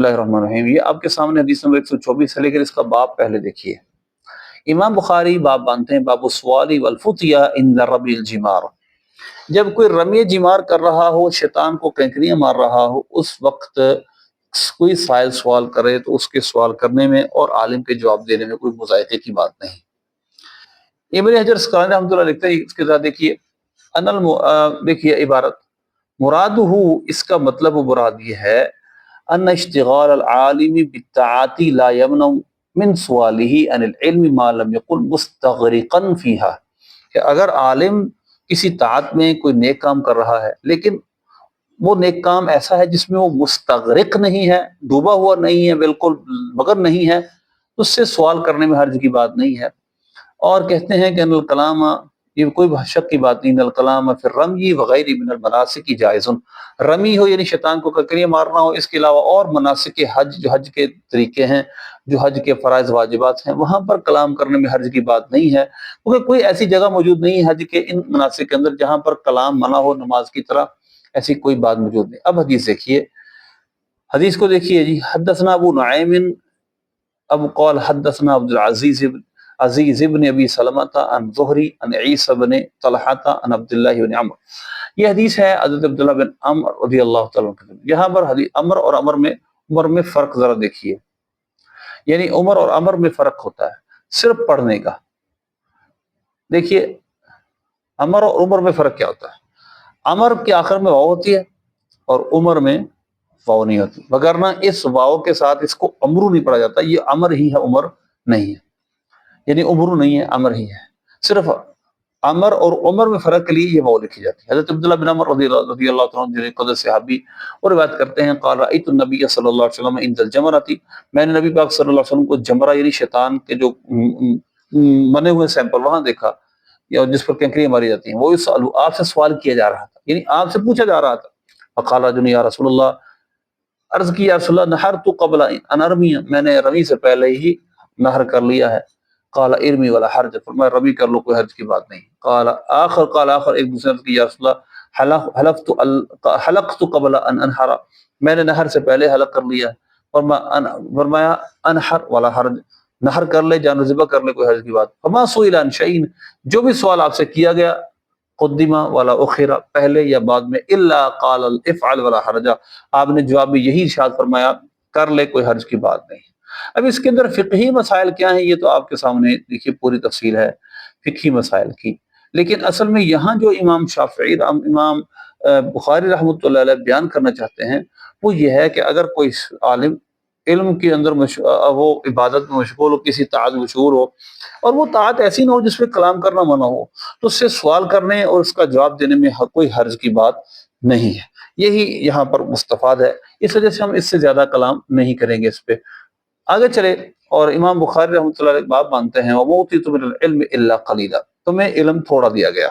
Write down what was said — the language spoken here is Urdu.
اللہ الرحمن الرحیم، یہ آپ کے سامنے حدیث نمبر 124 ہے، لیکن اس کا باب پہلے دیکھیے۔ امام بخاری باب باندھتے ہیں، باب السوال والفتیہ عند رمی الجمار۔ جب کوئی رمی جمار کر رہا ہو، شیطان کو کنکریاں مار رہا ہو، اس وقت کوئی سائل سوال کرے تو اس کے سوال کرنے میں اور عالم کے جواب دینے میں کوئی مذائقے کی بات نہیں۔ ابن حجر اسقلانی رحمۃ اللہ لکھتے ہیں، اس کے ساتھ دیکھیے دیکھیے عبارت، مرادہ اس کا مطلب و مراد یہ ہے ان اشتغال العالم بالطاعات لا يمنع من سواله عن العلم ما لم يكن مستغرقا فيها، کہ اگر عالم کسی طاعت میں کوئی نیک کام کر رہا ہے لیکن وہ نیک کام ایسا ہے جس میں وہ مستغرق نہیں ہے، ڈوبا ہوا نہیں ہے، بالکل مگر نہیں ہے، اس سے سوال کرنے میں حرج کی بات نہیں ہے۔ اور کہتے ہیں کہ ان الکلام، یہ کوئی شک کی بات نہیں، ان الکلام فی الرمی وغیر من المناسک جائز، رمی ہو یعنی شیطان کو کنکریاں مارنا ہو، اس کے علاوہ اور مناسک حج جو حج کے طریقے ہیں، جو حج کے فرائض واجبات ہیں، وہاں پر کلام کرنے میں حرج کی بات نہیں ہے، کیونکہ کوئی ایسی جگہ موجود نہیں ہے حج کے ان مناسک کے اندر جہاں پر کلام منع ہو نماز کی طرح، ایسی کوئی بات موجود نہیں۔ اب حدیث دیکھیے، حدیث کو دیکھیے جی، حدثنا ابو نعیم ابو قال حدثنا عبد العزیز عزیز ابن ابی سلمۃ عن زہری عن عیسی بن طلحۃ عن عبد اللہ بن عمر۔ یہ حدیث ہے حضرت عبداللہ بن عمر رضی اللہ تعالیٰ عنہ۔ یہاں پر حدیث عمر اور عمر میں فرق ذرا دیکھیے، یعنی عمر اور عمر میں فرق ہوتا ہے صرف پڑھنے کا۔ دیکھیے عمر اور عمر میں فرق کیا ہوتا ہے، عمر کے آخر میں واو ہوتی ہے اور عمر میں واو نہیں ہوتی، وگرنہ اس واو کے ساتھ اس کو عمرو نہیں پڑھا جاتا، یہ عمر ہی ہے عمر نہیں ہے، یعنی عمرو نہیں ہے عمر ہی ہے، صرف عمر اور عمر میں فرق کے لیے یہ واو لکھی جاتی ہے۔ حضرت عبداللہ بن عمر رضی اللہ تعالیٰ عنہ جو قدر صحابی اور روایت کرتے ہیں، قال رأیت النبی صلی اللہ علیہ وسلم عند الجمرۃ، میں نے نبی پاک صلی اللہ علیہ وسلم کو جمرہ یعنی شیطان کے جو بنے ہوئے سیمپل وہاں دیکھا، یا جس پر کنکریاں ماری جاتی ہیں، وہ آپ سے سوال کیا جا رہا تھا، یعنی آپ سے پوچھا جا رہا تھا۔ فقال رجل یا رسول اللہ، عرض کی یا رسول اللہ نحرت قبل ان ارمی، میں نے رمی سے پہلے ہی نہر کر لیا ہے۔ قال ارمی ولا حرج، فرمایا رمی کر لو، کوئی حرج کی بات نہیں۔ قال آخر ایک دوسرے کی یا رسول اللہ حلقت قبل ان انحر، میں نے نہر سے پہلے حلق کر لیا۔ فرمایا انحر ولا حرج، نہر کر لے، جانور ذبح کر لے، کوئی حرج کی بات۔ فما سئل عن شیء، جو بھی سوال آپ سے کیا گیا، قدیمہ ولا اخرہ، پہلے یا بعد میں، الا قال افعل ولا حرج، آپ نے جواب میں یہی ارشاد فرمایا کر لے، کوئی حرج کی بات نہیں۔ اب اس کے اندر فقہی مسائل کیا ہیں، یہ تو آپ کے سامنے دیکھیے پوری تفصیل ہے فقہی مسائل کی، لیکن اصل میں یہاں جو امام شافعی امام بخاری رحمۃ اللہ علیہ بیان کرنا چاہتے ہیں وہ یہ ہے کہ اگر کوئی عالم علم کے اندر وہ عبادت میں مشغول ہو، کسی طاعت مشغول ہو، اور وہ طاعت ایسی نہ ہو جس پہ کلام کرنا منع ہو، تو اس سے سوال کرنے اور اس کا جواب دینے میں کوئی حرج کی بات نہیں ہے۔ یہی یہاں پر مستفاد ہے، اس وجہ سے ہم اس سے زیادہ کلام نہیں کریں گے اس پہ۔ آگے چلے، اور امام بخاری رحمۃ اللہ علیہ باب مانتے ہیں وَمُوتِيتُ مِنَ الْعِلْمِ إِلَّا قَلِيلًا، تمہیں علم تھوڑا دیا گیا۔